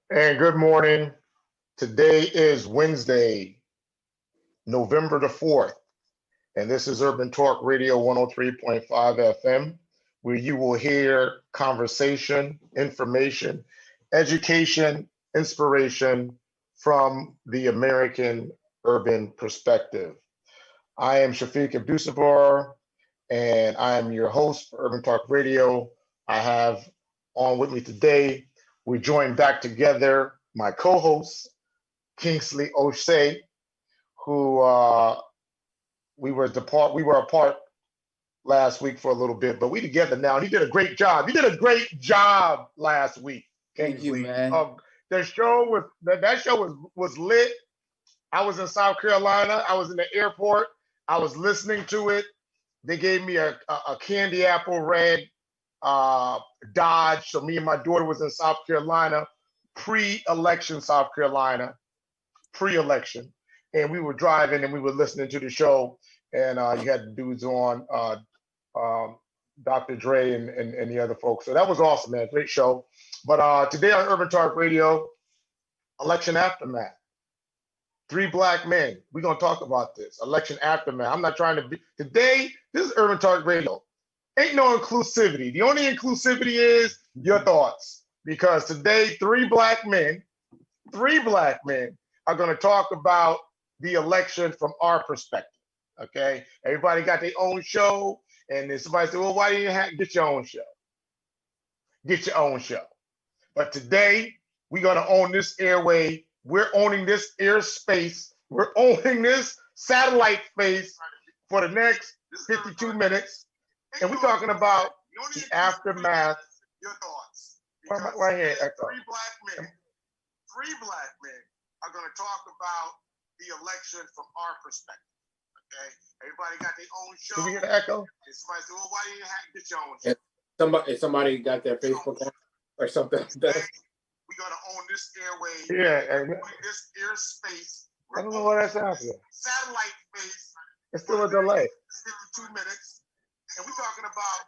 And good morning. Today is Wednesday, November the 4th, and this is Urban Talk Radio 103.5 FM, where you will hear conversation, information, education, inspiration from the American urban perspective. I am Shafiq Abdussabur, and I am your host for Urban Talk Radio. I have on with me today, we join back together my co-host, Kingsley Osei, who we were apart last week for a little bit, but we together now. And he did a great job. He did a great job last week, Thank you, Kingsley. man. The show was that show was lit. I was in South Carolina. I was in the airport. I was listening to it. They gave me a candy apple red Dodge. So me and my daughter was in South Carolina, pre-election South Carolina, pre-election, and we were driving and we were listening to the show, and you had the dudes on, Dr. Dre and the other folks. So that was awesome, man. Great show. But today on Urban Talk Radio, election aftermath. Three black men. We're gonna talk about this election aftermath. I'm not trying to be today. This is Urban Talk Radio. Ain't no inclusivity. The only inclusivity is your thoughts. Because today, three black men are going to talk about the election from our perspective. Okay, everybody got their own show, and then somebody said, "Well, why do you get your own show? Get your own show." But today, we're going to own this airway. We're owning this airspace. We're owning this satellite space for the next 52 minutes, and we're talking about the aftermath. Your thoughts. Right here, Echo. Three black men are going to talk about the election from our perspective. Okay, everybody got their own show. Can we hear the echo? And somebody said, "Well, why do you get your own show?" If somebody got their Facebook on or something. We're going to own this airway. Yeah, and this airspace. I don't know what that sounds like. Satellite space. It's still a delay. 52 minutes, and we're talking about.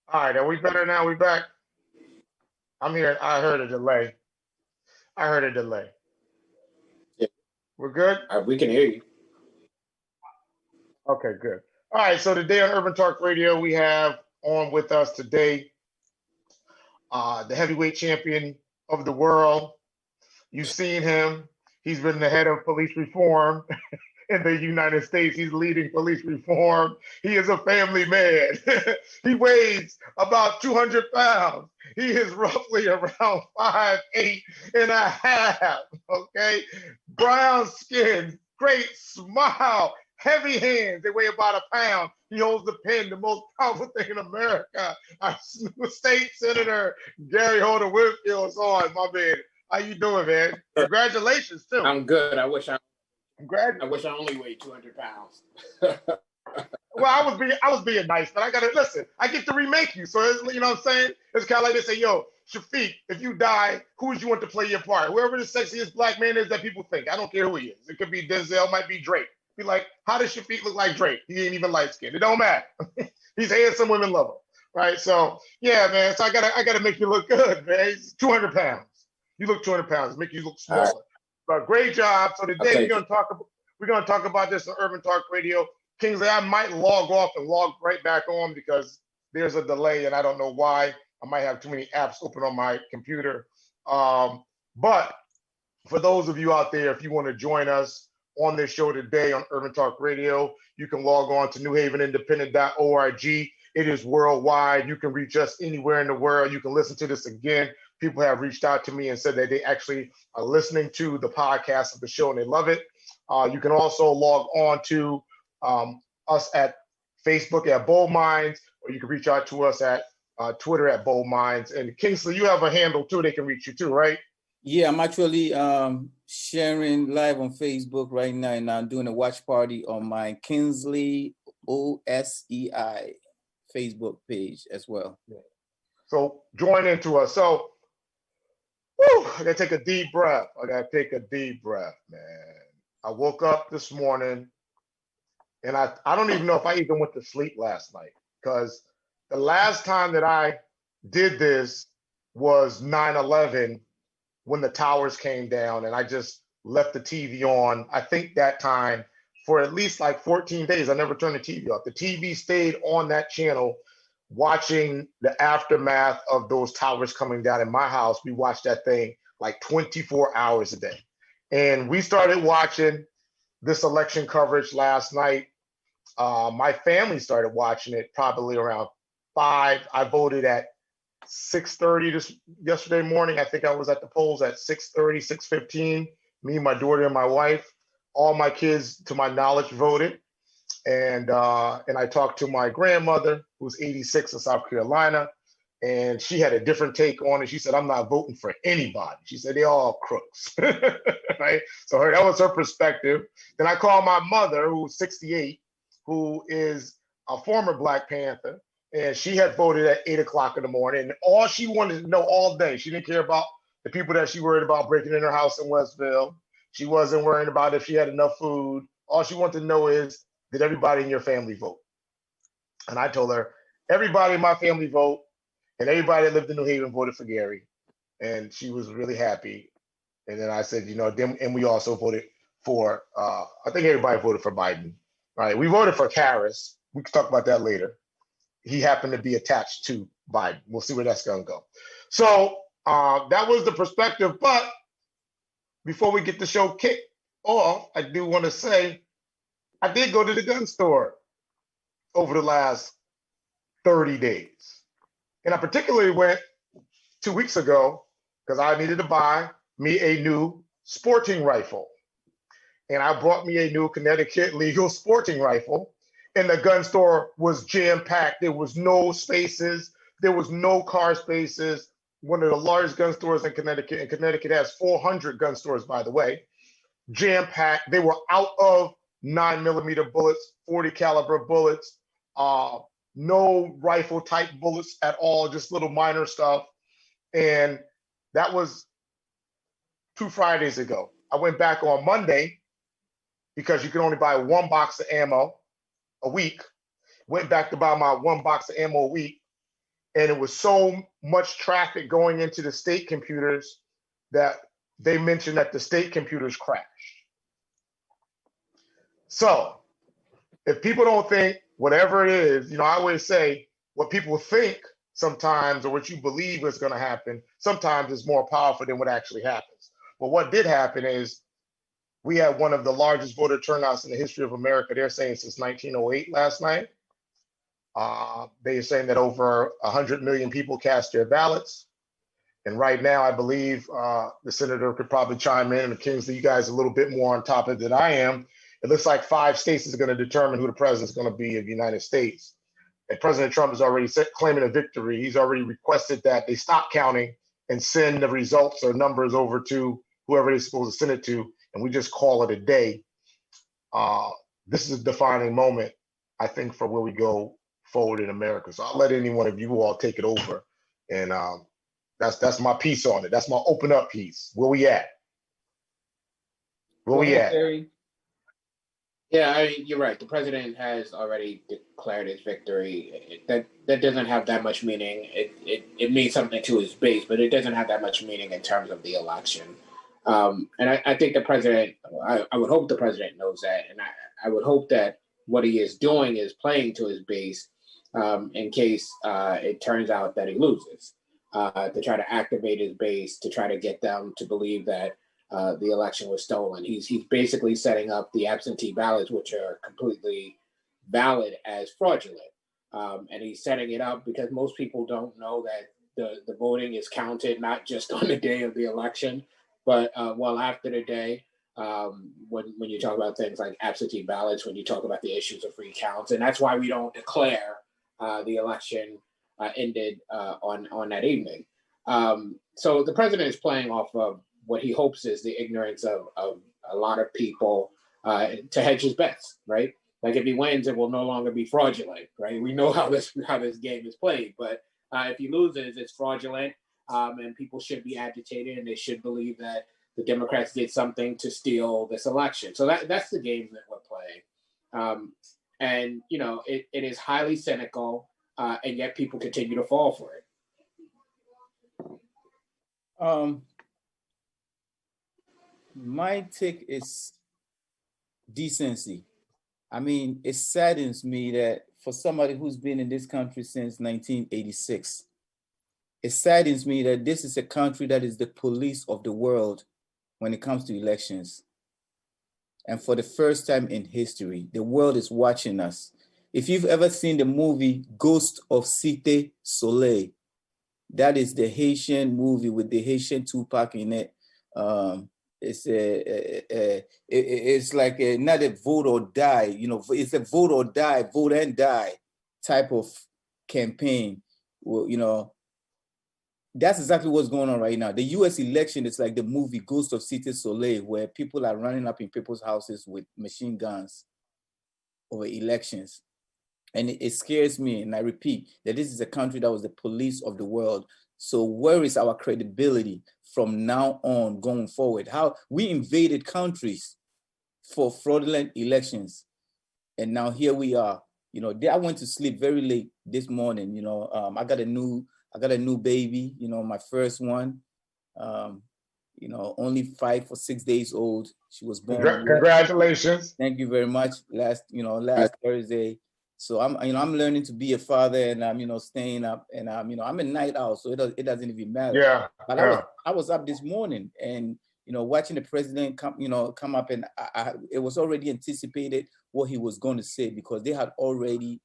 All right, are we better now? We back? I'm here. I heard a delay. Yeah. We're good? We can hear you. Okay, good. All right, so today on Urban Talk Radio, we have on with us today the heavyweight champion of the world. You've seen him. He's been the head of police reform in the United States. He's leading police reform. He is a family man. He weighs about 200 pounds. He is roughly around 5'8.5". Okay. Brown skin, great smile, heavy hands. They weigh about a pound. He holds the pen, the most powerful thing in America. Our state senator, Gary Holder Whitfield, is on, my man. How you doing, man? Congratulations, too. I'm good. I wish I only weighed 200 pounds. Well, I was being nice, but I gotta listen. I get to remake you, so you know what I'm saying. It's kind of like they say, "Yo, Shafiq, if you die, who would you want to play your part? Whoever the sexiest black man is that people think. I don't care who he is. It could be Denzel, might be Drake. Be like, how does Shafiq look like Drake? He ain't even light skinned. It don't matter. He's handsome, women love him, right? So yeah, man. So I gotta make you look good, man. He's 200 pounds. You look 200 pounds. Make you look smaller. Right. But great job. So today we're gonna talk about this on Urban Talk Radio. Kingsley, I might log off and log right back on because there's a delay and I don't know why. I might have too many apps open on my computer. But for those of you out there, if you want to join us on this show today on Urban Talk Radio, you can log on to newhavenindependent.org. It is worldwide. You can reach us anywhere in the world. You can listen to this again. People have reached out to me and said that they actually are listening to the podcast of the show and they love it. You can also log on to us at Facebook at Bold Minds, or you can reach out to us at Twitter at Bold Minds. And Kingsley, you have a handle too. They can reach you too, right? Yeah, I'm actually sharing live on Facebook right now, and I'm doing a watch party on my Kingsley OSEI Facebook page as well. Yeah. So join into us. So I gotta take a deep breath. Man. I woke up this morning And I don't even know if I even went to sleep last night, because the last time that I did this was 9/11, when the towers came down, and I just left the TV on. I think that time for at least like 14 days, I never turned the TV off. The TV stayed on that channel, watching the aftermath of those towers coming down in my house. We watched that thing like 24 hours a day. And we started watching this election coverage last night. My family started watching it probably around 5. I voted at 6:30 yesterday morning. I think I was at the polls at 6:30, 6:15. Me, my daughter, and my wife. All my kids, to my knowledge, voted. And I talked to my grandmother, who's 86 in South Carolina, and she had a different take on it. She said, "I'm not voting for anybody." She said, "They're all crooks." Right? So that was her perspective. Then I called my mother, who's 68, who is a former Black Panther, and she had voted at 8 o'clock in the morning. And all she wanted to know all day, she didn't care about the people that she worried about breaking in her house in Westville. She wasn't worrying about if she had enough food. All she wanted to know is, did everybody in your family vote? And I told her, everybody in my family vote, and everybody that lived in New Haven voted for Gary. And she was really happy. And then I said, and we also voted for, I think everybody voted for Biden, right? We voted for Harris. We can talk about that later. He happened to be attached to Biden. We'll see where that's going to go. So that was the perspective. But before we get the show kicked off, I do want to say I did go to the gun store over the last 30 days. And I particularly went 2 weeks ago because I needed to buy me a new sporting rifle. And I brought me a new Connecticut legal sporting rifle. And the gun store was jam-packed. There was no spaces. There was no car spaces. One of the largest gun stores in Connecticut, and Connecticut has 400 gun stores, by the way, jam-packed. They were out of 9mm bullets, 40 caliber bullets, no rifle type bullets at all, just little minor stuff. And that was 2 Fridays ago. I went back on Monday because you can only buy 1 box of ammo a week. Went back to buy my 1 box of ammo a week. And it was so much traffic going into the state computers that they mentioned that the state computers crashed. So if people don't think whatever it is, I always say what people think sometimes, or what you believe is going to happen, sometimes is more powerful than what actually happens. But what did happen is we had one of the largest voter turnouts in the history of America. They're saying since 1908 last night. They're saying that over 100 million people cast their ballots. And right now, I believe the senator could probably chime in, and Kingsley, you guys are a little bit more on top of it than I am. It looks like 5 states is going to determine who the president is going to be of the United States. And President Trump is already claiming a victory. He's already requested that they stop counting and send the results or numbers over to whoever they're supposed to send it to, and we just call it a day. This is a defining moment, I think, for where we go forward in America. So I'll let any one of you all take it over. And that's my piece on it. That's my open up piece. Where we at? Where we at? Terry. Yeah, I mean, you're right. The president has already declared his victory. That doesn't have that much meaning. It means something to his base, but it doesn't have that much meaning in terms of the election. And I think the president, I would hope the president knows that. And I would hope that what he is doing is playing to his base in case it turns out that he loses, to try to activate his base, to try to get them to believe that the election was stolen. He's basically setting up the absentee ballots, which are completely valid, as fraudulent. And he's setting it up because most people don't know that the voting is counted not just on the day of the election, but well after the day. When you talk about things like absentee ballots, when you talk about the issues of free counts, and that's why we don't declare the election ended on that evening. So the president is playing off of what he hopes is the ignorance of a lot of people to hedge his bets, right? Like if he wins, it will no longer be fraudulent, right? We know how this game is played, but if he loses, it's fraudulent, and people should be agitated, and they should believe that the Democrats did something to steal this election. So that's the game that we're playing. And, you know, it is highly cynical, and yet people continue to fall for it. My take is decency. I mean, it saddens me that for somebody who's been in this country since 1986, it saddens me that this is a country that is the police of the world when it comes to elections. And for the first time in history, the world is watching us. If you've ever seen the movie Ghost of Cité Soleil, that is the Haitian movie with the Haitian Tupac in it. It's like not a vote or die, you know, it's a vote or die, vote and die type of campaign. Well, you know, that's exactly what's going on right now. The US election is like the movie Ghost of Cité Soleil, where people are running up in people's houses with machine guns over elections. And it scares me, and I repeat, that this is a country that was the police of the world. So where is our credibility from now on going forward? How we invaded countries for fraudulent elections, and now here we are. You know, I went to sleep very late this morning. You know, I got a new baby. You know, my first one. You know, only 5 or 6 days old. She was born. Congratulations! Thank you very much. Last Thursday. So I'm learning to be a father, and I'm, you know, staying up, and I'm a night owl, so it doesn't even matter. Yeah. But I was up this morning, and, you know, watching the president come up, and it was already anticipated what he was going to say, because they had already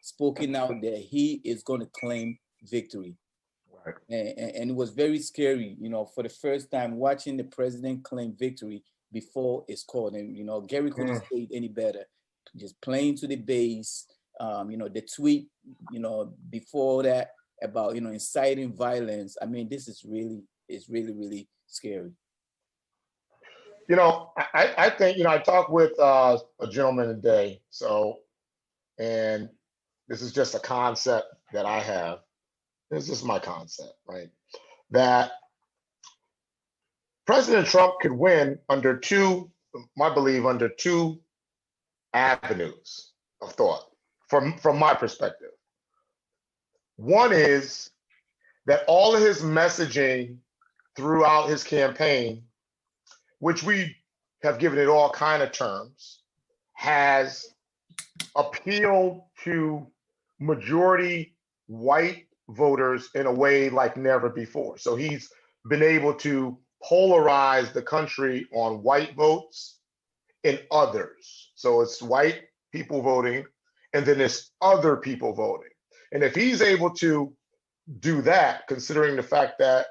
spoken out that he is going to claim victory. Right. And it was very scary, you know, for the first time watching the president claim victory before it's called. And, you know, Gary couldn't say it any better. Just playing to the base, you know, the tweet, you know, before that about, you know, inciting violence. I mean, this is really scary. You know, I think, you know, I talked with a gentleman today. So, and this is just a concept that I have. This is my concept, right? That President Trump could win under two avenues of thought from my perspective. One is that all of his messaging throughout his campaign, which we have given it all kind of terms, has appealed to majority white voters in a way like never before. So he's been able to polarize the country on white votes and others. So it's white people voting, and then it's other people voting. And if he's able to do that, considering the fact that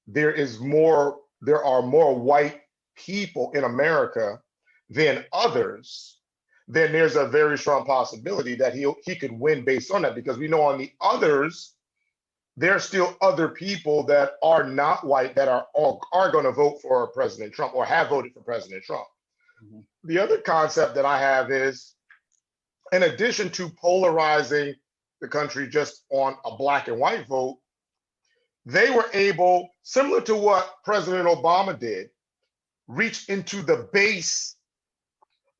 there are more white people in America than others, then there's a very strong possibility that he could win based on that, because we know on the others, there's still other people that are not white that are going to vote for President Trump or have voted for President Trump. Mm-hmm. The other concept that I have is, in addition to polarizing the country just on a black and white vote, they were able, similar to what President Obama did, reach into the base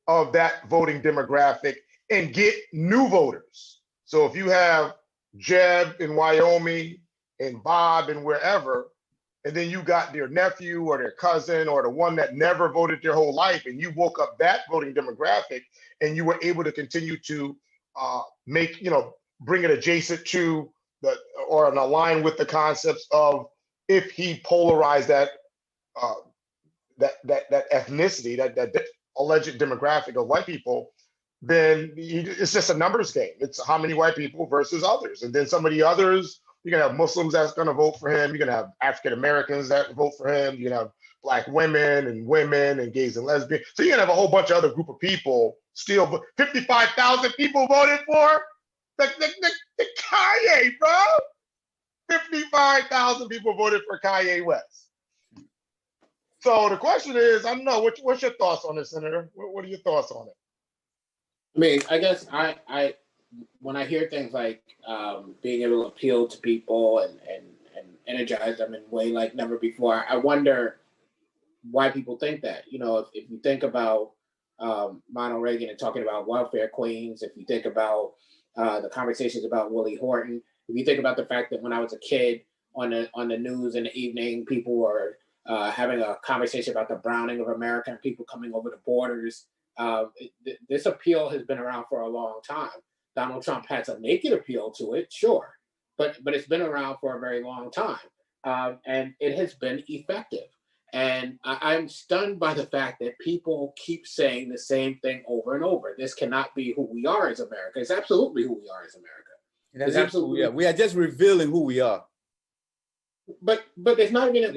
of that voting demographic and get new voters. So if you have Jeb in Wyoming and Bob and wherever, and then you got their nephew or their cousin or the one that never voted their whole life, and you woke up that voting demographic, and you were able to continue to bring it adjacent to or align with the concepts of, if he polarized that ethnicity, that alleged demographic of white people, then it's just a numbers game. It's how many white people versus others. And then some of the others, you're going to have Muslims that's going to vote for him. You're going to have African Americans that vote for him. You're going to have black women and gays and lesbians. So you're going to have a whole bunch of other group of people still. But 55,000 people voted for the Kanye, bro. 55,000 people voted for Kanye West. So the question is, I don't know, what's your thoughts on this, Senator? What are your thoughts on it? I mean, I guess I when I hear things like being able to appeal to people and energize them in a way like never before, I wonder why people think that. You know, if you think about Ronald Reagan and talking about welfare queens, if you think about the conversations about Willie Horton, if you think about the fact that when I was a kid on the news in the evening, people were having a conversation about the browning of America and people coming over the borders. This appeal has been around for a long time. Donald Trump has a naked appeal to it, sure, but it's been around for a very long time, and it has been effective. And I'm stunned by the fact that people keep saying the same thing over and over. This cannot be who we are as America. It's absolutely who we are as America. It's absolutely, we are just revealing who we are. But it's not even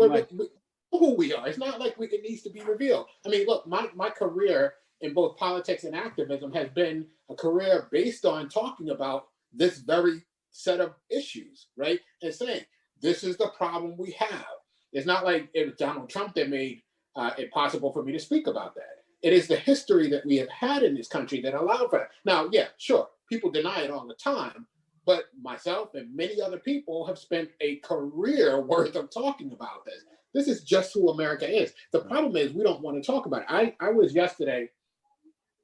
who we are. It's not like it needs to be revealed. I mean, look, my career in both politics and activism has been a career based on talking about this very set of issues, right? And saying, this is the problem we have. It's not like it was Donald Trump that made it possible for me to speak about that. It is the history that we have had in this country that allowed for that. Now, yeah, sure, people deny it all the time, but myself and many other people have spent a career worth of talking about this. This is just who America is. The problem is we don't want to talk about it. I was yesterday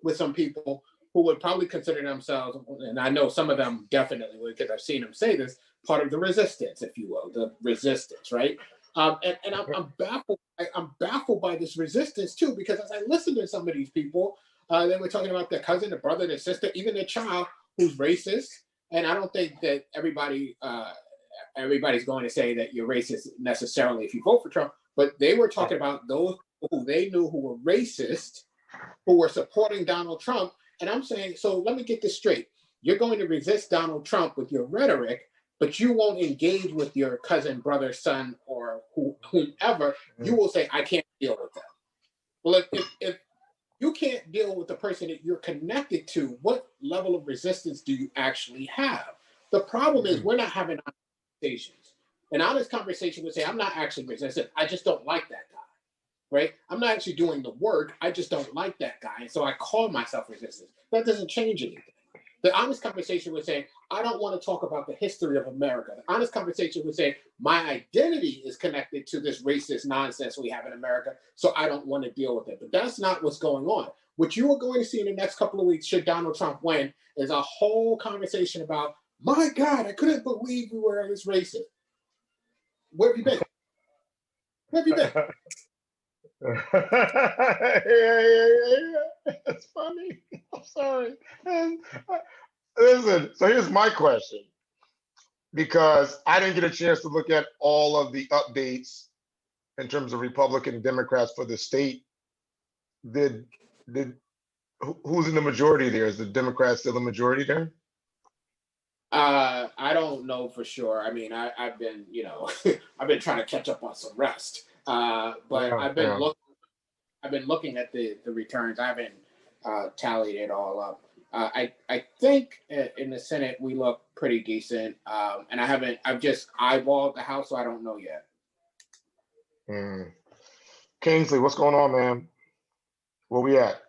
with some people who would probably consider themselves, and I know some of them definitely would because I've seen them say this, part of the resistance, if you will, the resistance, right? And I'm baffled. I'm baffled by this resistance too, because as I listen to some of these people, they were talking about their cousin, their brother, their sister, even their child who's racist. And I don't think that everybody's going to say that you're racist necessarily if you vote for Trump. But they were talking about those who they knew who were racist, who were supporting Donald Trump. And I'm saying, so let me get this straight. You're going to resist Donald Trump with your rhetoric, but you won't engage with your cousin, brother, son, or whomever. You will say, I can't deal with them. Well, if you can't deal with the person that you're connected to, what level of resistance do you actually have? The problem is we're not having conversations. An honest conversation would say, I'm not actually resistant. I just don't like that guy, right? I'm not actually doing the work. I just don't like that guy. And so I call myself resistant. That doesn't change anything. The honest conversation would say, I don't want to talk about the history of America. The honest conversation would say, my identity is connected to this racist nonsense we have in America, so I don't want to deal with it. But that's not what's going on. What you are going to see in the next couple of weeks, should Donald Trump win, is a whole conversation about, my God, I couldn't believe we were this racist. Where have you been? Where have you been? Yeah. That's funny. I'm sorry. Listen, so here's my question, because I didn't get a chance to look at all of the updates in terms of Republican and Democrats for the state. Who's in the majority there? Is the Democrats still the majority there? I don't know for sure. I mean, I've been, I've been trying to catch up on some rest. But I've been looking at the returns. I haven't tallied it all up. I think in the Senate we look pretty decent, and I've just eyeballed the House, so I don't know yet. Kingsley, what's going on, man? Where we at?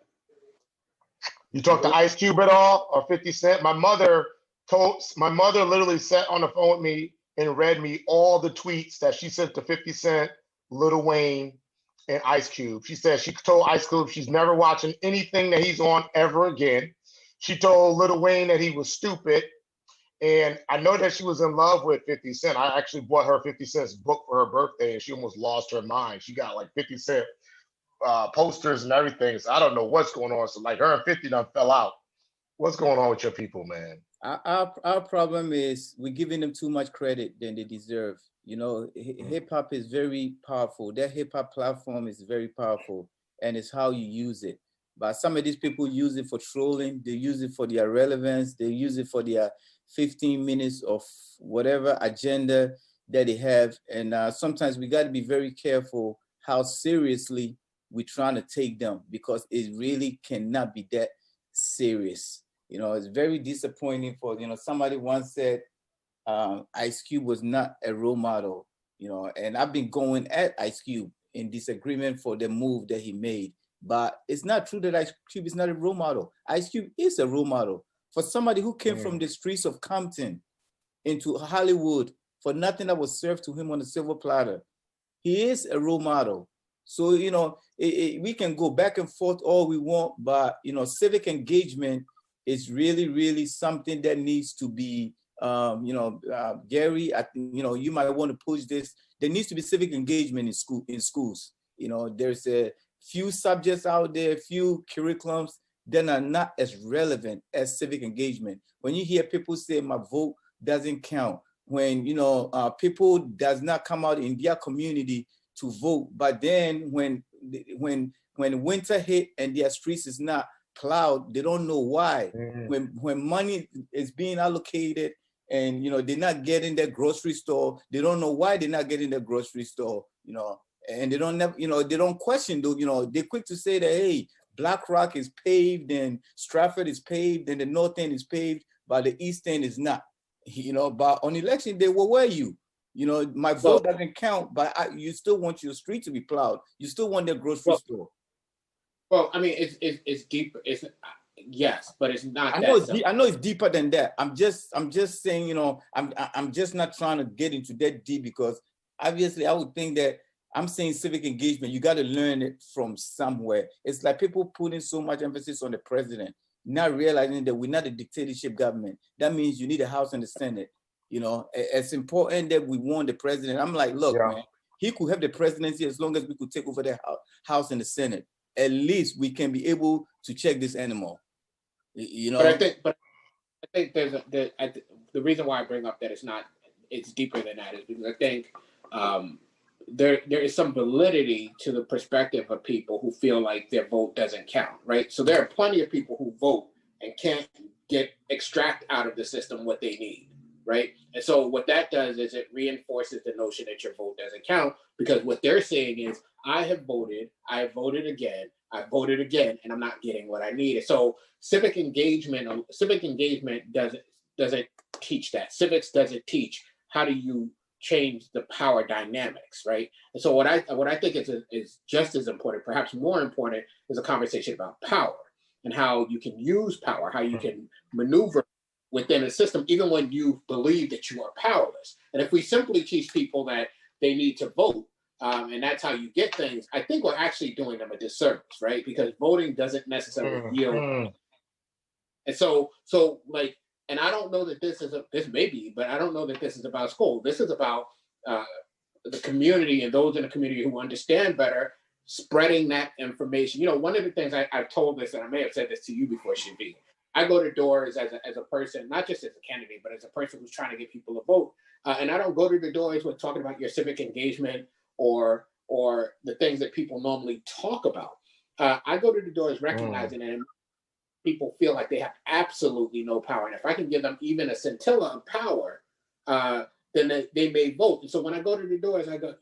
You talked to Ice Cube at all, or 50 Cent? My mother literally sat on the phone with me and read me all the tweets that she sent to 50 Cent, Lil Wayne, and Ice Cube. She said she told Ice Cube she's never watching anything that he's on ever again. She told Lil Wayne that he was stupid. And I know that she was in love with 50 Cent. I actually bought her 50 Cent's book for her birthday, and she almost lost her mind. She got like 50 Cent posters and everything. So I don't know what's going on. So like her and 50 done fell out. What's going on with your people, man? Our problem is we're giving them too much credit than they deserve. Hip hop is very powerful. That hip hop platform is very powerful, and it's how you use it. But some of these people use it for trolling. They use it for their relevance. They use it for their 15 minutes of whatever agenda that they have. And sometimes we got to be very careful how seriously we're trying to take them, because it really cannot be that serious. It's very disappointing for, somebody once said Ice Cube was not a role model, and I've been going at Ice Cube in disagreement for the move that he made. But it's not true that Ice Cube is not a role model. Ice Cube is a role model for somebody who came from the streets of Compton into Hollywood for nothing that was served to him on a silver platter. He is a role model. So, we can go back and forth all we want, but, civic engagement is really, really something that needs to be, Gary, I think, you might want to push this. There needs to be civic engagement in schools. There's a few subjects out there, few curriculums that are not as relevant as civic engagement. When you hear people say my vote doesn't count, when people does not come out in their community to vote, but then when winter hit and their streets is not plowed, they don't know why. When money is being allocated and they're not getting their grocery store, they don't know why they're not getting their grocery store, and they don't they don't question, they're quick to say that, hey, Black Rock is paved and Stratford is paved and the north end is paved, but the east end is not. But on election day, where were you? My vote doesn't count, but you still want your street to be plowed. You still want their grocery store. Well, I mean, it's deep. It's yes, but it's not. I know it's deeper than that. I'm just saying, I'm just not trying to get into that deep, because obviously I would think that I'm saying civic engagement, you got to learn it from somewhere. It's like people putting so much emphasis on the president, not realizing that we're not a dictatorship government. That means you need a House and the Senate. It's important that we want the president. I'm like, look, man, he could have the presidency as long as we could take over the House and the Senate. At least we can be able to check this animal. But I think the reason why I bring up that it's deeper than that is because I think there is some validity to the perspective of people who feel like their vote doesn't count, right? So there are plenty of people who vote and can't extract out of the system what they need, right? And so what that does is it reinforces the notion that your vote doesn't count, because what they're saying is, I have voted again, and I'm not getting what I needed. So civic engagement doesn't teach that. Civics doesn't teach how do you change the power dynamics, right? And so what I think is just as important, perhaps more important, is a conversation about power and how you can use power, how you can maneuver within a system, even when you believe that you are powerless. And if we simply teach people that they need to vote, and that's how you get things, I think we're actually doing them a disservice, right? Because voting doesn't necessarily yield. And so like, and I don't know that this may be, but I don't know that this is about school. This is about the community and those in the community who understand better, spreading that information. One of the things I've told this, and I may have said this to you before, Shafiq, I go to doors as a person, not just as a candidate, but as a person who's trying to get people to vote. And I don't go to the doors with talking about your civic engagement or the things that people normally talk about. I go to the doors recognizing that people feel like they have absolutely no power. And if I can give them even a scintilla of power, then they may vote. And so when I go to the doors, I go,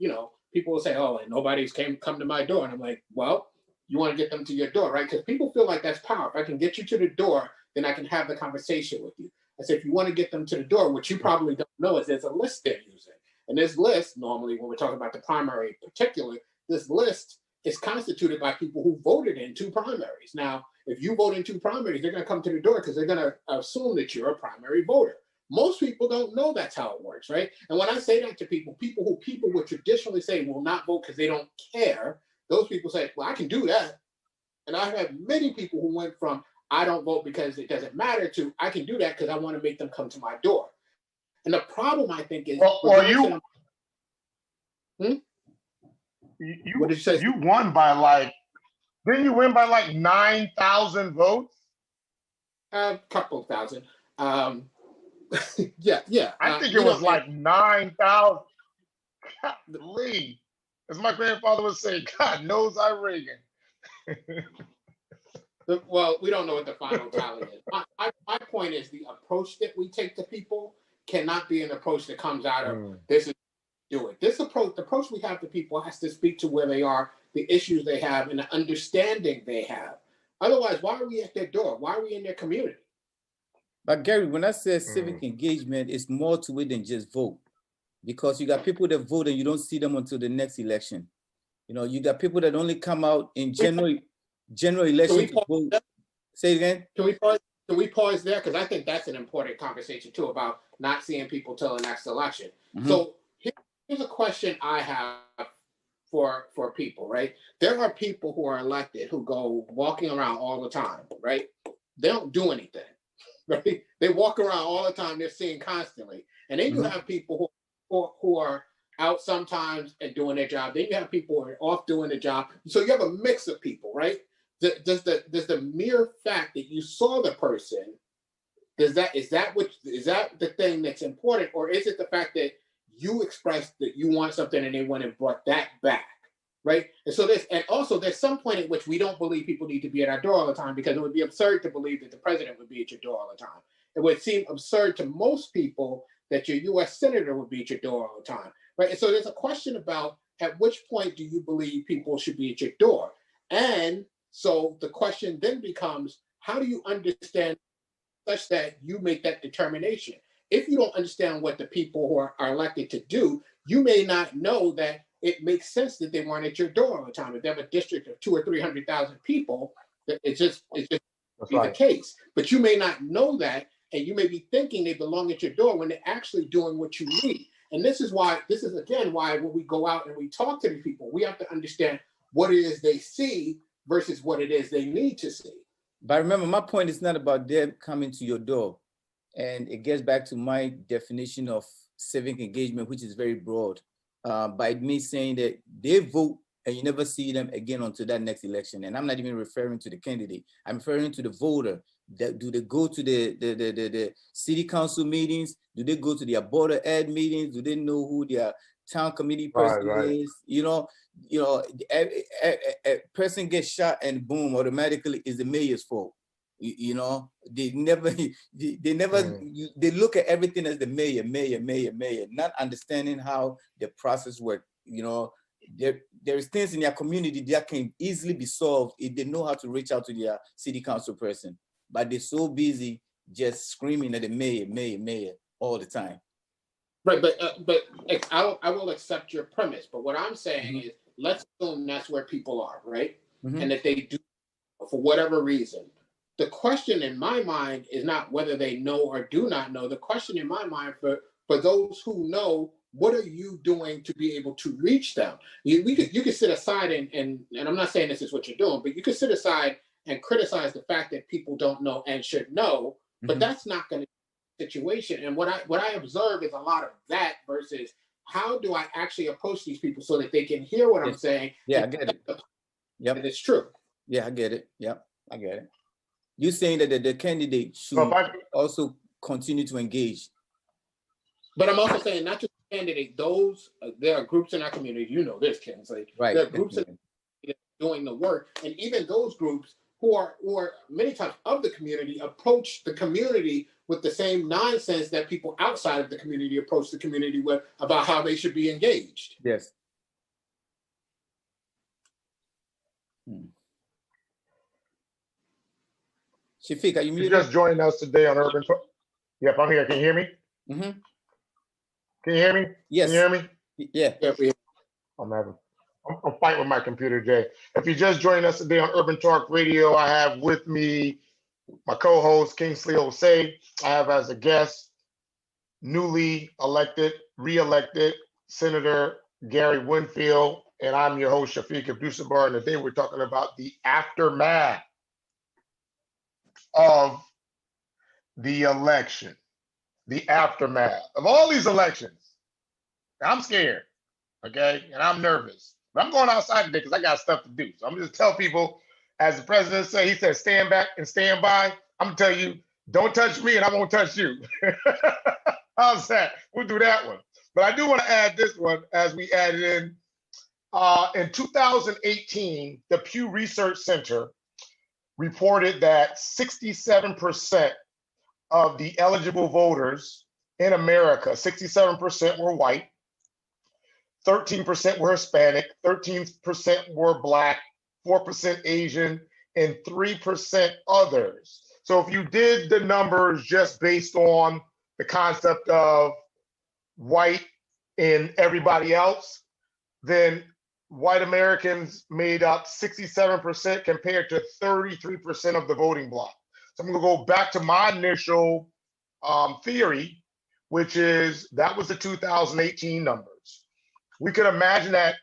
people will say, oh, and nobody's come to my door. And I'm like, well, you want to get them to your door, right? Because people feel like that's power. If I can get you to the door, then I can have the conversation with you. I said, if you want to get them to the door, what you probably don't know is there's a list they're using. And this list, normally when we're talking about the primary in particular, this list is constituted by people who voted in 2 primaries. Now, if you vote in 2 primaries, they're going to come to the door because they're going to assume that you're a primary voter. Most people don't know that's how it works, right? And when I say that to people who people would traditionally say will not vote because they don't care, those people say, well, I can do that. And I've had many people who went from, I don't vote because it doesn't matter, to I can do that because I want to make them come to my door. And the problem, I think, is... What did you say? You won by didn't you win by 9,000 votes? A couple of thousand. Yeah. I think it was 9,000. Golly. As my grandfather would say, God knows I Reagan. Well, we don't know what the final tally is. My point is the approach that we take to people cannot be an approach that comes out of this is do it. This approach, the approach we have to people has to speak to where they are, the issues they have, and the understanding they have. Otherwise, why are we at their door? Why are we in their community? But Gary, when I say civic engagement, it's more to it than just vote. Because you got people that vote and you don't see them until the next election. You got people that only come out in general election to vote. Say it again. Can we pause there? Because I think that's an important conversation too, about not seeing people till the next election. So here's a question I have for people, right? There are people who are elected who go walking around all the time, right? They don't do anything, right? They walk around all the time. They're seen constantly, and then you have people who are out sometimes and doing their job. Then you have people who are off doing the job. So you have a mix of people, right? Does the mere fact that you saw the person, is that the thing that's important, or is it the fact that you expressed that you want something and they went and brought that back, right? And also there's some point at which we don't believe people need to be at our door all the time, because it would be absurd to believe that the president would be at your door all the time. It would seem absurd to most people that your U.S. senator would be at your door all the time, right? And so there's a question about at which point do you believe people should be at your door? And so the question then becomes, how do you understand such that you make that determination? If you don't understand what the people who are elected to do, you may not know that it makes sense that they weren't at your door all the time. If they have a district of 200,000 or 300,000 people, it's just the case. But you may not know that, and you may be thinking they belong at your door when they're actually doing what you need. And this is again why when we go out and we talk to these people, we have to understand what it is they see versus what it is they need to see. But remember, my point is not about them coming to your door. And it gets back to my definition of civic engagement, which is very broad. By me saying that they vote and you never see them again until that next election. And I'm not even referring to the candidate. I'm referring to the voter. Do they go to the city council meetings? Do they go to their board of ed meetings? Do they know who their town committee person is? You know, a person gets shot and boom, automatically is the mayor's fault. You know, they look at everything as the mayor, not understanding how the process works. You know, there is things in their community that can easily be solved if they know how to reach out to their city council person. But they're so busy just screaming at the mayor all the time. Right, but I will accept your premise. But what I'm saying is, let's assume that's where people are, right? And that they do, for whatever reason. The question in my mind is not whether they know or do not know. The question in my mind for those who know, what are you doing to be able to reach them? You could sit aside and I'm not saying this is what you're doing, but you could sit aside and criticize the fact that people don't know and should know, but that's not going to be the situation. And what I observe is a lot of that versus how do I actually approach these people so that they can hear what I'm saying? Yeah, I get it. Yep, it's true. Yeah, I get it. Yep, I get it. You're saying that the candidate should also continue to engage. But I'm also saying not just the candidate, there are groups in our community, you know this, Kingsley. Right. There are groups doing the work, and even those groups who are many times of the community approach the community with the same nonsense that people outside of the community approach the community with about how they should be engaged. Yes. Shafiq, are you muted? Just joining us today on Urban Talk. Yep, I'm here. Can you hear me? Can you hear me? Yes. Can you hear me? Yeah. I'm fighting with my computer, Jay. If you're just joining us today on Urban Talk Radio, I have with me my co-host, Kingsley Osei. I have as a guest, newly elected, re-elected Senator Gary Winfield, and I'm your host, Shafiq Abdussabur, and today we're talking about the aftermath of the election, the aftermath of all these elections. I'm scared, okay, and I'm nervous. But I'm going outside today because I got stuff to do. So I'm just tell people, as the president said, he said, stand back and stand by. I'm gonna tell you, don't touch me and I won't touch you. How's that? We'll do that one. But I do want to add this one as we added in 2018, the Pew Research Center reported that 67% of the eligible voters in America, 67% were white, 13% were Hispanic, 13% were Black, 4% Asian, and 3% others. So if you did the numbers just based on the concept of white and everybody else, then white Americans made up 67% compared to 33% of the voting bloc. So I'm going to go back to my initial theory, which is that was the 2018 numbers. We could imagine that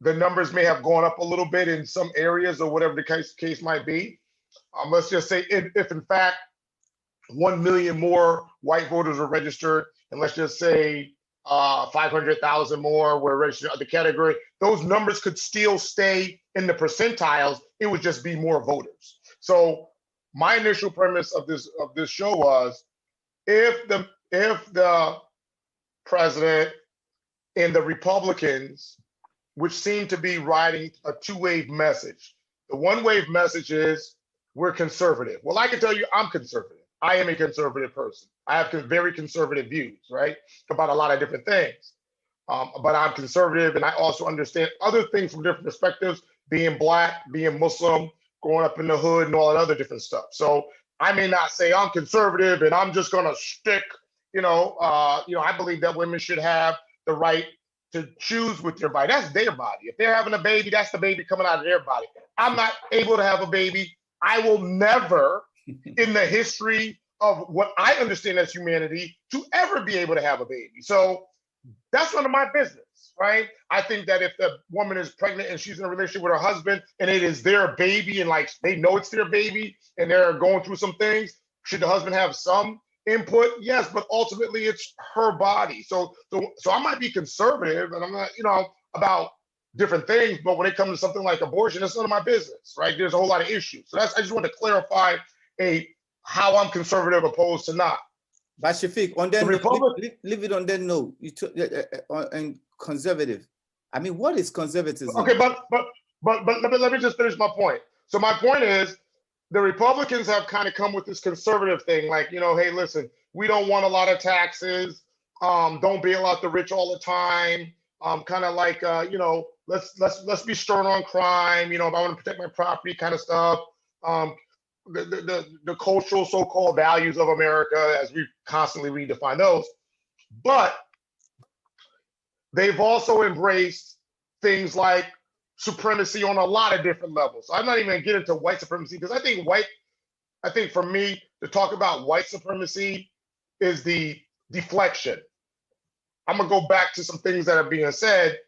the numbers may have gone up a little bit in some areas or whatever the case might be. Let's just say if in fact 1 million more white voters are registered, and let's just say 500,000 more were registered in the category, those numbers could still stay in the percentiles. It would just be more voters. So my initial premise of this show was, if the president and the Republicans, which seem to be riding a two-wave message. The one-wave message is we're conservative. Well, I can tell you I'm conservative. I am a conservative person. I have very conservative views, right, about a lot of different things. But I'm conservative, and I also understand other things from different perspectives, being Black, being Muslim, growing up in the hood, and all that other different stuff. So I may not say I'm conservative and I'm just going to stick, I believe that women should have the right to choose with their body. That's their body. If they're having a baby, that's the baby coming out of their body. I'm not able to have a baby. I will never, in the history of what I understand as humanity, to ever be able to have a baby. So that's none of my business, right? I think that if the woman is pregnant and she's in a relationship with her husband and it is their baby and like they know it's their baby and they're going through some things, should the husband have some input? Yes, but ultimately it's her body. So I might be conservative and I'm not, about different things, but when it comes to something like abortion, it's none of my business, right? There's a whole lot of issues. So I just want to clarify how I'm conservative opposed to not. But Shafiq, on that note, leave it on that note. You took and conservative. I mean, what is conservatism? Okay, but let me just finish my point. So my point is, the Republicans have kind of come with this conservative thing, like, hey, listen, we don't want a lot of taxes. Don't bail out the rich all the time. Kind of like, let's be stern on crime. If I want to protect my property, kind of stuff. The cultural so-called values of America, as we constantly redefine those. But they've also embraced things like supremacy on a lot of different levels. I'm not even gonna get into white supremacy because I think for me to talk about white supremacy is the deflection. I'm gonna go back to some things that are being said.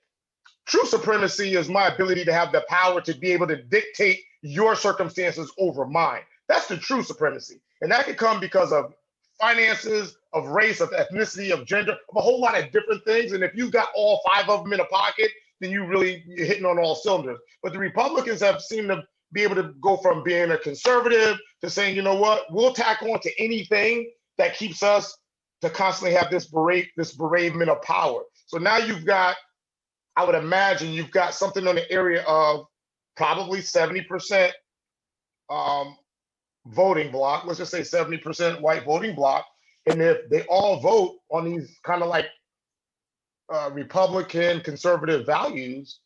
True supremacy is my ability to have the power to be able to dictate your circumstances over mine. That's the true supremacy. And that can come because of finances, of race, of ethnicity, of gender, of a whole lot of different things. And if you got all 5 of them in a pocket, then you're hitting on all cylinders. But the Republicans have seemed to be able to go from being a conservative to saying, you know what, we'll tack on to anything that keeps us to constantly have this bereavement of power. So now I would imagine you've got something on the area of probably 70% voting block. Let's just say 70% white voting block. And if they all vote on these kind of like Republican conservative values,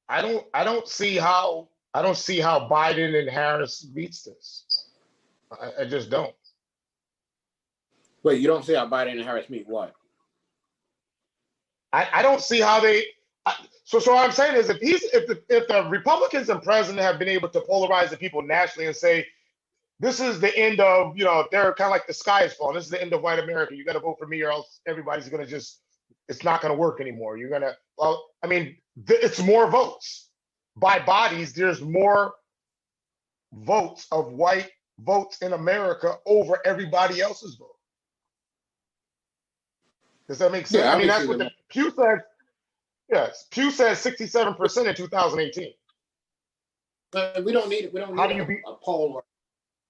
I don't see how Biden and Harris beats this. I just don't. Wait, you don't see how Biden and Harris meet what? I don't see how they. So what I'm saying is, if the Republicans and president have been able to polarize the people nationally and say, this is the end of, they're kind of like the sky is falling. This is the end of white America. You got to vote for me or else everybody's going to it's not going to work anymore. It's more votes. By bodies, there's more votes of white votes in America over everybody else's vote. Does that make sense? Yeah, that's what the Pew said. Yes, Pew says 67% in 2018. We don't need a poll.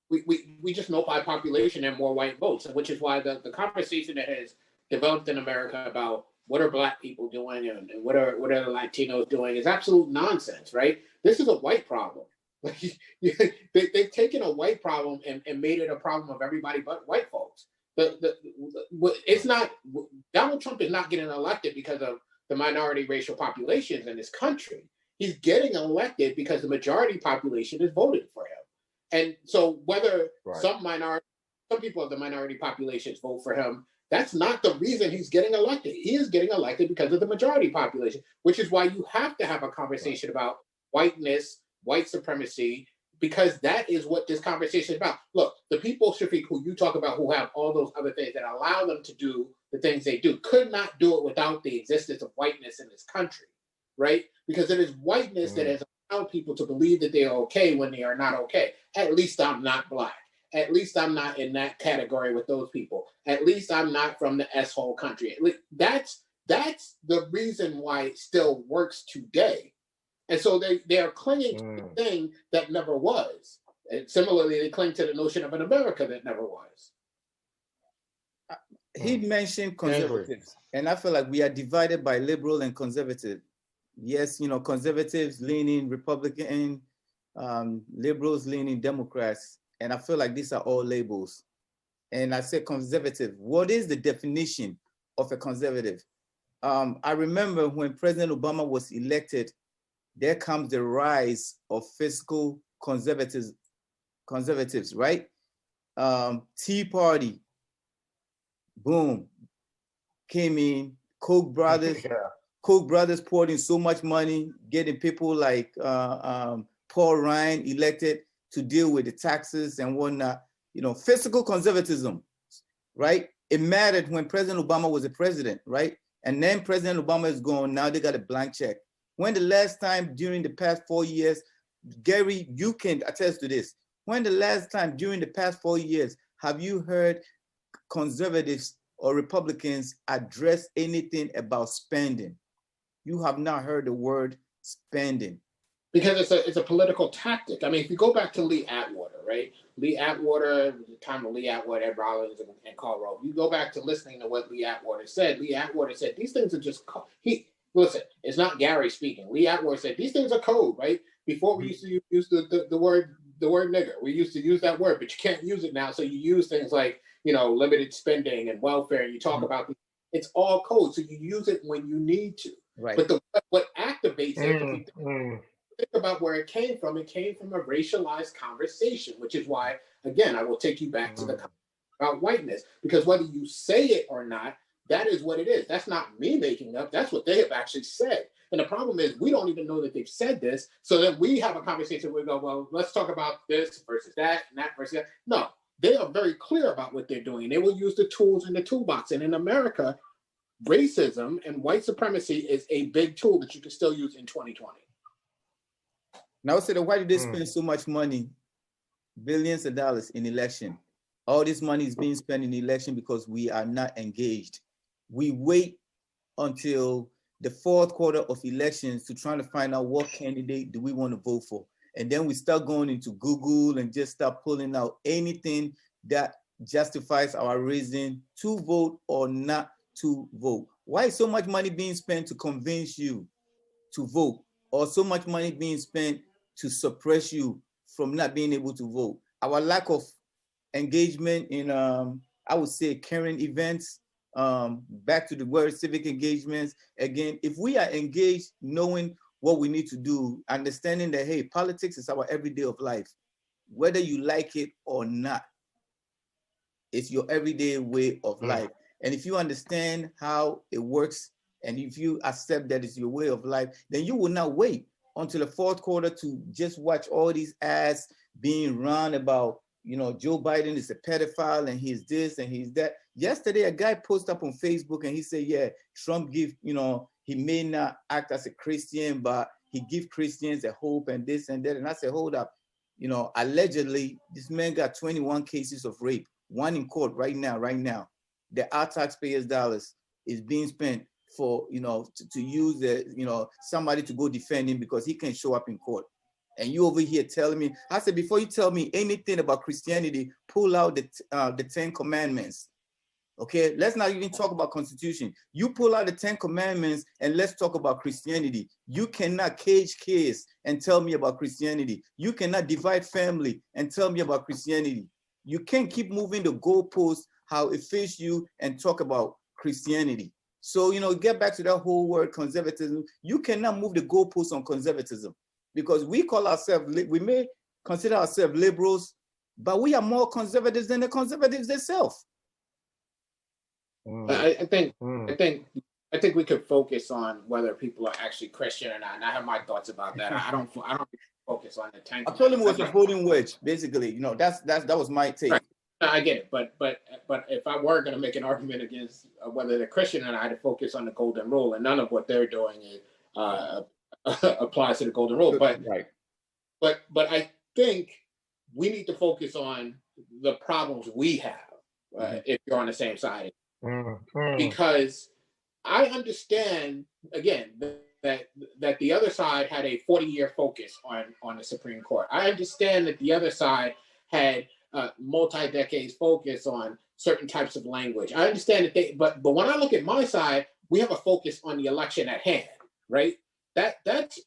We just know by population and more white votes, which is why the conversation that has developed in America about what are Black people doing and what are the Latinos doing is absolute nonsense, right? This is a white problem. They've taken a white problem and made it a problem of everybody but white folks. It's not, Donald Trump is not getting elected because of the minority racial populations in this country. He's getting elected because the majority population is voting for him. And so whether some people of the minority populations vote for him, that's not the reason he's getting elected. He is getting elected because of the majority population, which is why you have to have a conversation about whiteness, white supremacy, because that is what this conversation is about. Look, the people, Shafiq, who you talk about, who have all those other things that allow them to do the things they do, could not do it without the existence of whiteness in this country, right? Because it is whiteness that has allowed people to believe that they are okay when they are not okay. At least I'm not black. At least I'm not in that category with those people. At least I'm not from the S-hole country. That's the reason why it still works today. And so they are clinging to the thing that never was. And similarly, they cling to the notion of an America that never was. He mentioned conservatives, and I feel like we are divided by liberal and conservative. Yes, you know, conservatives leaning Republican, liberals leaning Democrats, and I feel like these are all labels. And I said conservative. What is the definition of a conservative? I remember when President Obama was elected, there comes the rise of fiscal conservatives, right? Tea Party, boom, came in. Koch brothers, Koch brothers poured in so much money, getting people like Paul Ryan elected to deal with the taxes and whatnot. You know, fiscal conservatism, right? It mattered when President Obama was the president, right? And then President Obama is gone. Now they got a blank check. When the last time during the past 4 years, Gary, you can attest to this. When the last time during the past 4 years have you heard conservatives or Republicans address anything about spending? You have not heard the word spending. Because it's a political tactic. I mean, if you go back to Lee Atwater, right? Lee Atwater, the time of Lee Atwater, Ed Rollins, and Karl Rove. You go back to listening to what Lee Atwater said. Lee Atwater said these things are just listen. It's not Gary speaking. Lee Atwater said these things are code, right? Before we used to use the word nigger. We used to use that word, but you can't use it now. So you use things like, you know, limited spending and welfare. And you talk about it's all code. So you use it when you need to. Right. But what activates it? Think about where it came from a racialized conversation, which is why, again, I will take you back to the conversation about whiteness, because whether you say it or not, that is what it is. That's not me making up. That's what they have actually said. And the problem is we don't even know that they've said this. So then we have a conversation where we go, well, let's talk about this versus that and that versus that. No, they are very clear about what they're doing. They will use the tools in the toolbox. And in America, racism and white supremacy is a big tool that you can still use in 2020. Now, I said, why did they spend so much money, billions of dollars in election? All this money is being spent in election because we are not engaged. We wait until the fourth quarter of elections to try to find out what candidate do we want to vote for. And then we start going into Google and just start pulling out anything that justifies our reason to vote or not to vote. Why is so much money being spent to convince you to vote, or so much money being spent to suppress you from not being able to vote? Our lack of engagement in, I would say, current events, back to the word civic engagements. Again, if we are engaged, knowing what we need to do, understanding that, hey, politics is our everyday of life, whether you like it or not, it's your everyday way of life. And if you understand how it works, and if you accept that it's your way of life, then you will not wait until the fourth quarter to just watch all these ads being run about, you know, Joe Biden is a pedophile and he's this and he's that. Yesterday, a guy posted up on Facebook and he said, yeah, Trump give, you know, he may not act as a Christian, but he give Christians a hope and this and that. And I said, hold up, you know, allegedly, this man got 21 cases of rape, one in court right now. Our taxpayers' dollars is being spent for, you know, to use the, you know, somebody to go defend him because he can't show up in court. And you over here telling me, I said, before you tell me anything about Christianity, pull out the 10 commandments. Okay, let's not even talk about Constitution. You pull out the 10 commandments and let's talk about Christianity. You cannot cage kids and tell me about Christianity. You cannot divide family and tell me about Christianity. You can't keep moving the goalposts how it fits you and talk about Christianity. So, you know, get back to that whole word conservatism. You cannot move the goalposts on conservatism because we call ourselves, we may consider ourselves liberals, but we are more conservatives than the conservatives themselves. I think we could focus on whether people are actually Christian or not, and I have my thoughts about that. I don't focus on the 10. I told him it was a voting wedge, basically. You know, that was my take. Right. I get it, but if I were going to make an argument against whether they're Christian or not, I'd focus on the golden rule, and none of what they're doing applies to the golden rule. But Right. but I think we need to focus on the problems we have if you're on the same side, because I understand again that the other side had a 40-year focus on the Supreme Court. I understand that the other side had multi-decades focus on certain types of language. I understand that but when I look at my side, we have a focus on the election at hand, right? That's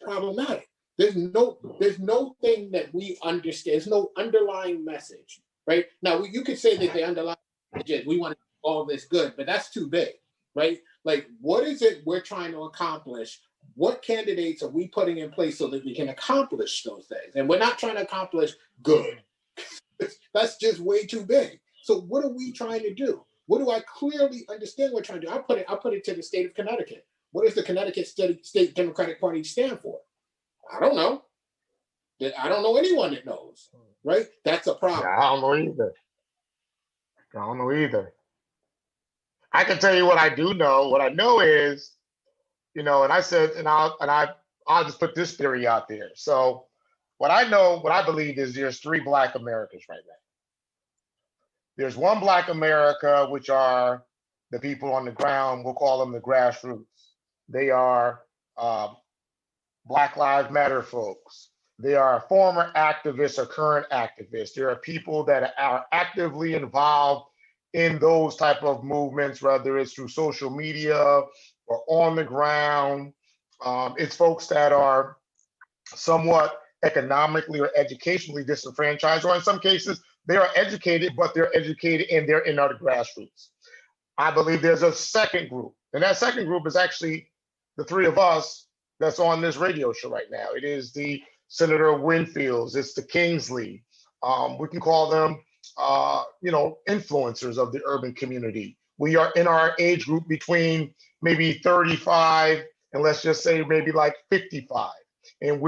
problematic. There's no thing that we understand. There's no underlying message, right? Now you could say that the underlying message is we want to do all this good, but that's too big, right? Like, what is it we're trying to accomplish? What candidates are we putting in place so that we can accomplish those things? And we're not trying to accomplish good. That's just way too big. So what are we trying to do? What do I clearly understand we're trying to do? I'll put it to the state of Connecticut. What does the Connecticut State Democratic Party stand for? I don't know. I don't know anyone that knows, right? That's a problem. Yeah, I don't know either. I don't know either. I can tell you what I do know. What I know is, and I said, I'll just put this theory out there. So what I believe is there's three Black Americas right now. There's one Black America, which are the people on the ground. We'll call them the grassroots. They are Black Lives Matter folks. They are former activists or current activists. There are people that are actively involved in those type of movements, whether it's through social media or on the ground. It's folks that are somewhat economically or educationally disenfranchised, or in some cases, they are educated, but they're educated and they're in the grassroots. I believe there's a second group, and that second group is actually the three of us that's on this radio show right now. It is the Senator Winfields, it's the Kingsley. We can call them, influencers of the urban community. We are in our age group between maybe 35 and let's just say maybe like 55. And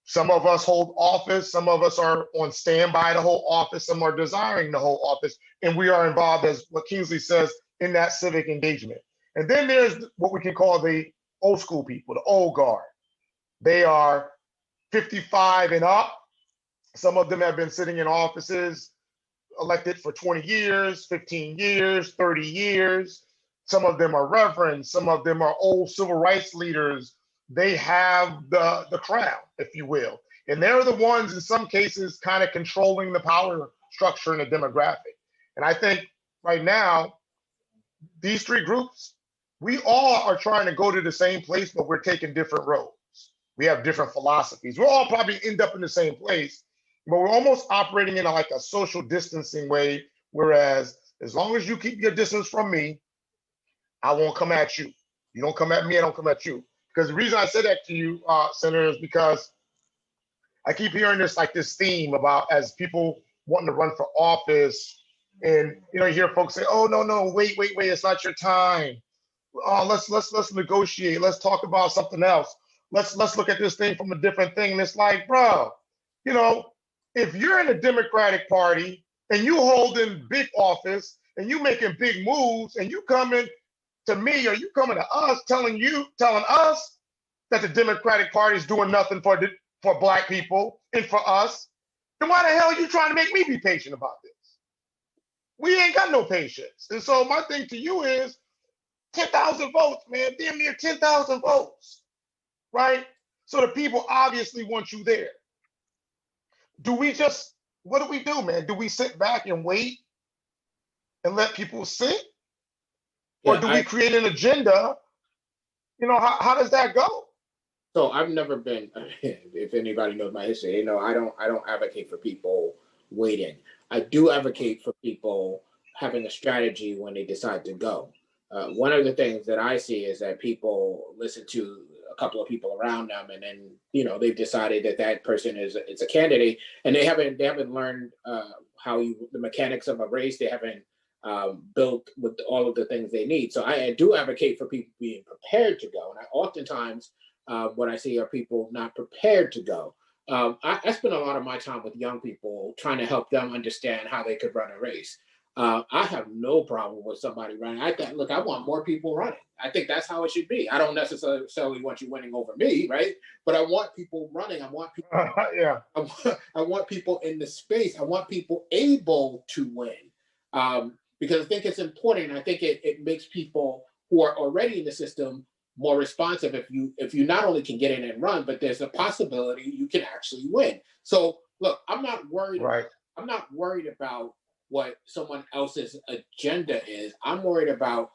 some of us hold office, some of us are on standby to hold office, some are desiring to hold office, and we are involved, as what Kingsley says, in that civic engagement. And then there's what we can call the old school people, the old guard. They are 55 and up. Some of them have been sitting in offices elected for 20 years, 15 years, 30 years. Some of them are reverends. Some of them are old civil rights leaders. They have the crown, if you will. And they're the ones, in some cases, kind of controlling the power structure and the demographic. And I think right now, these three groups, we all are trying to go to the same place, but we're taking different roads. We have different philosophies. We'll all probably end up in the same place, but we're almost operating in a social distancing way. Whereas as long as you keep your distance from me, I won't come at you. You don't come at me, I don't come at you. Because the reason I said that to you, Senator, is because I keep hearing this theme about as people wanting to run for office, and you hear folks say, "Oh no, wait, it's not your time. Oh, let's negotiate. Let's talk about something else. Let's look at this thing from a different thing." And it's like, bro, if you're in the Democratic Party and you holding big office and you making big moves and you coming to me or you coming to us telling us that the Democratic Party is doing nothing for Black people and for us, then why the hell are you trying to make me be patient about this? We ain't got no patience. And so my thing to you is 10,000 votes, man, damn near 10,000 votes, right? So the people obviously want you there. What do we do, man? Do we sit back and wait and let people sit? Or do we create an agenda? How does that go? So I've never been, if anybody knows my history, I don't advocate for people waiting. I do advocate for people having a strategy when they decide to go. One of the things that I see is that people listen to a couple of people around them, and then they've decided that person is a candidate, and they haven't learned the mechanics of a race. They haven't built with all of the things they need. So I do advocate for people being prepared to go, and I oftentimes what I see are people not prepared to go. I spend a lot of my time with young people trying to help them understand how they could run a race. I have no problem with somebody running. Look, I want more people running. I think that's how it should be. I don't necessarily want you winning over me, right? But I want people running. I want people. Yeah. I want people in the space. I want people able to win, because I think it's important. I think it makes people who are already in the system more responsive. If you not only can get in and run, but there's a possibility you can actually win. So look, I'm not worried. Right. I'm not worried about what someone else's agenda is. I'm worried about,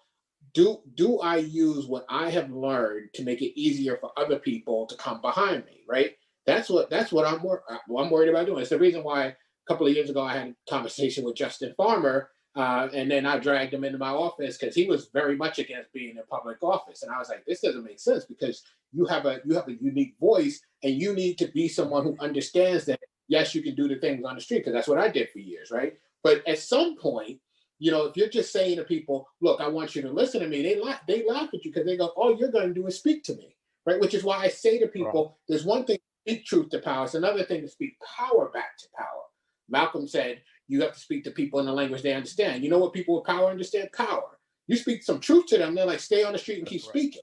do I use what I have learned to make it easier for other people to come behind me, right? That's what I'm worried about doing. It's the reason why a couple of years ago I had a conversation with Justin Farmer, and then I dragged him into my office because he was very much against being in public office, and I was like, this doesn't make sense because you have a unique voice, and you need to be someone who understands that. Yes, you can do the things on the street because that's what I did for years, right? But at some point, if you're just saying to people, look, I want you to listen to me, they laugh at you because they go, all you're going to do is speak to me, right? Which is why I say to people, there's one thing to speak truth to power. It's another thing to speak power back to power. Malcolm said, you have to speak to people in the language they understand. You know what people with power understand? Power. You speak some truth to them, they're like, stay on the street and keep speaking,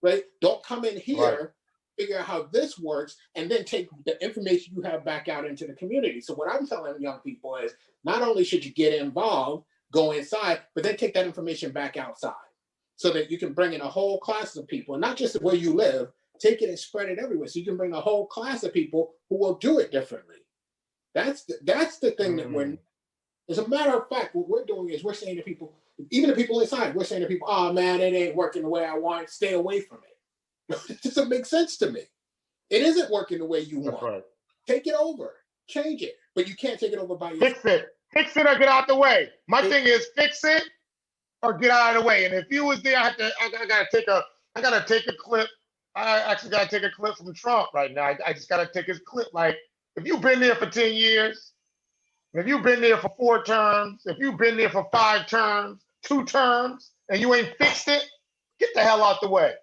right? Don't come in here, figure out how this works, and then take the information you have back out into the community. So what I'm telling young people is, not only should you get involved, go inside, but then take that information back outside so that you can bring in a whole class of people, not just where you live, take it and spread it everywhere. So you can bring a whole class of people who will do it differently. That's the thing that as a matter of fact, what we're doing is we're saying to people, even the people inside, we're saying to people, oh man, it ain't working the way I want, stay away from it. It doesn't make sense to me. It isn't working the way you want. Right. Take it over, change it, but you can't take it over by yourself. Fix it or get out the way. My thing is fix it or get out of the way. And if you was there, I gotta take a clip. I actually gotta take a clip from Trump right now. I just gotta take his clip. Like, if you've been there for 10 years, if you've been there for 4 terms, if you've been there for 5 terms, 2 terms, and you ain't fixed it, get the hell out the way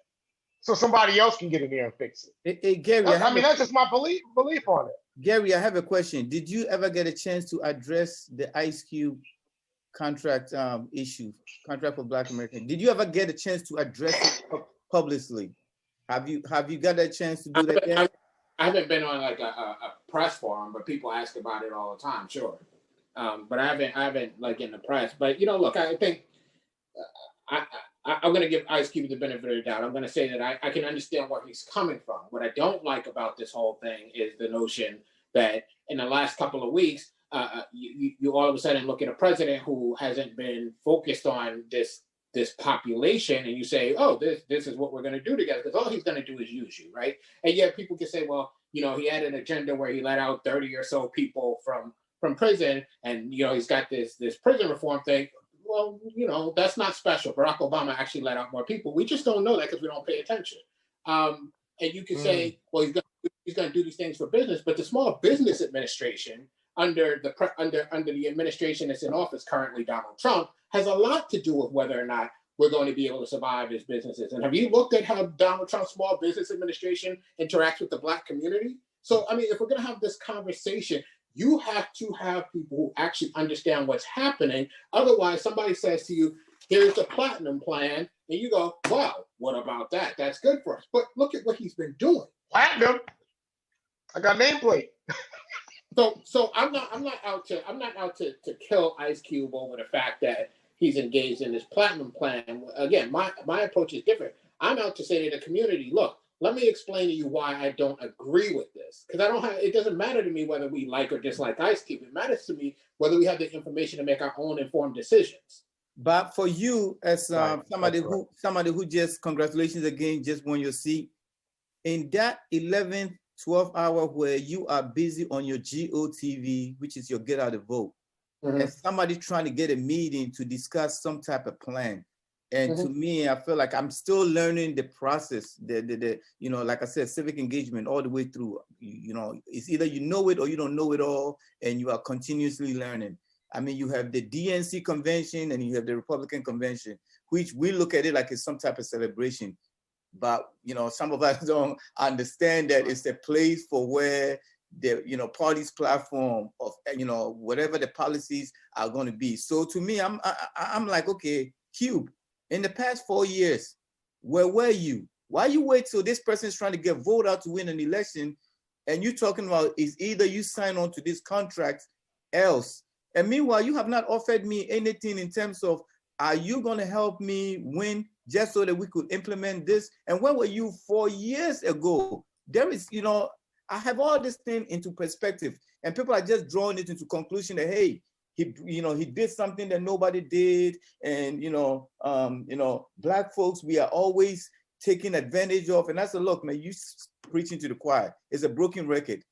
so somebody else can get in there and fix it. Hey, Gary, that's just my belief on it. Gary, I have a question. Did you ever get a chance to address the Ice Cube contract issue, contract for Black Americans? Did you ever get a chance to address it publicly? Have you got a chance to do that yet? I haven't been on like a press forum, but people ask about it all the time, sure. But I haven't like in the press. But look, I think I'm going to give Ice Cube the benefit of the doubt. I'm going to say that I can understand where he's coming from. What I don't like about this whole thing is the notion that in the last couple of weeks, you all of a sudden look at a president who hasn't been focused on this population, and you say, oh, this is what we're going to do together, because all he's going to do is use you, right? And yet people can say, well, he had an agenda where he let out 30 or so people from prison, and he's got this prison reform thing. Well, that's not special. Barack Obama actually let out more people. We just don't know that because we don't pay attention. And you can say, well, he's going to do these things for business, but the Small Business Administration under the administration that's in office currently, Donald Trump, has a lot to do with whether or not we're going to be able to survive as businesses. And have you looked at how Donald Trump's Small Business Administration interacts with the Black community? So, I mean, if we're going to have this conversation, you have to have people who actually understand what's happening. Otherwise, somebody says to you, here's a platinum plan, and you go, wow, what about that? That's good for us. But look at what he's been doing. Platinum? I got nameplate. So I'm not out to kill Ice Cube over the fact that he's engaged in this platinum plan. Again, my approach is different. I'm out to say to the community, look, let me explain to you why I don't agree with this. Because it doesn't matter to me whether we like or dislike Ice Cube. It matters to me whether we have the information to make our own informed decisions. But for you, as somebody who just, congratulations again, just won your seat, in that 11th 12 hour where you are busy on your GOTV, which is your get out the vote, and somebody trying to get a meeting to discuss some type of plan. And to me, I feel like I'm still learning the process, like I said, civic engagement all the way through. It's either you know it or you don't know it all, and you are continuously learning. I mean, you have the DNC convention and you have the Republican convention, which we look at it like it's some type of celebration. But some of us don't understand that it's a place for where the party's platform of whatever the policies are going to be. So to me, I'm like, okay, Cube, in the past 4 years, where were you? Why you wait till this person is trying to get voted out to win an election, and you talking about is either you sign on to this contract else, and meanwhile you have not offered me anything in terms of, are you going to help me win just so that we could implement this? And where were you 4 years ago? There is, I have all this thing into perspective, and people are just drawing it into conclusion that, hey, he did something that nobody did, and black folks, we are always taken advantage of. And I said, look, man, you preaching to the choir. It's a broken record.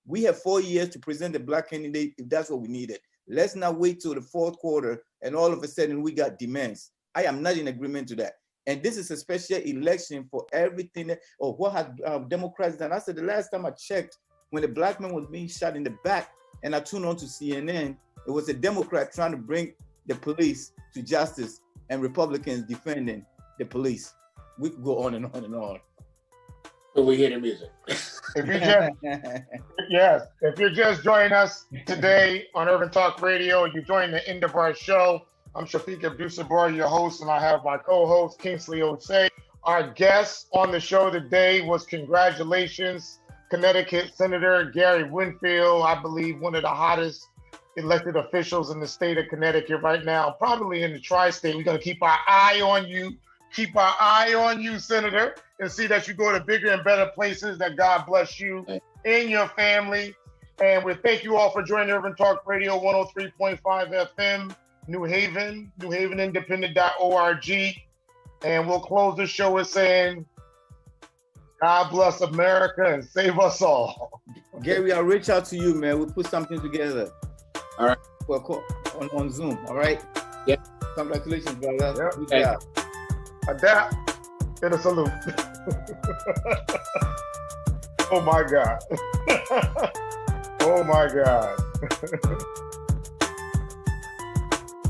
We have 4 years to present the black candidate if that's what we needed. Let's not wait till the fourth quarter and all of a sudden we got demands. I am not in agreement to that. And this is a special election for everything or what have Democrats done. I said the last time I checked, when a black man was being shot in the back and I tuned on to CNN, it was a Democrat trying to bring the police to justice and Republicans defending the police. We could go on and on and on. But we hear the music. If you're just joining us today on Urban Talk Radio, you join the end of our show. I'm Shafiq Abdussabur, your host, and I have my co-host, Kingsley Osei. Our guest on the show today was, congratulations, Connecticut Senator Gary Winfield, I believe one of the hottest elected officials in the state of Connecticut right now, probably in the tri-state. We're going to keep our eye on you. Keep our eye on you, Senator, and see that you go to bigger and better places, that God bless you and your family. And we thank you all for joining Urban Talk Radio 103.5 FM, New Haven, newhavenindependent.org. And we'll close the show with saying, God bless America and save us all. Gary, I'll reach out to you, man. We'll put something together. All right. On Zoom, all right? Yep. Congratulations, brother. Yep. Good job. Adapt and a salute. Oh my God. Oh my God.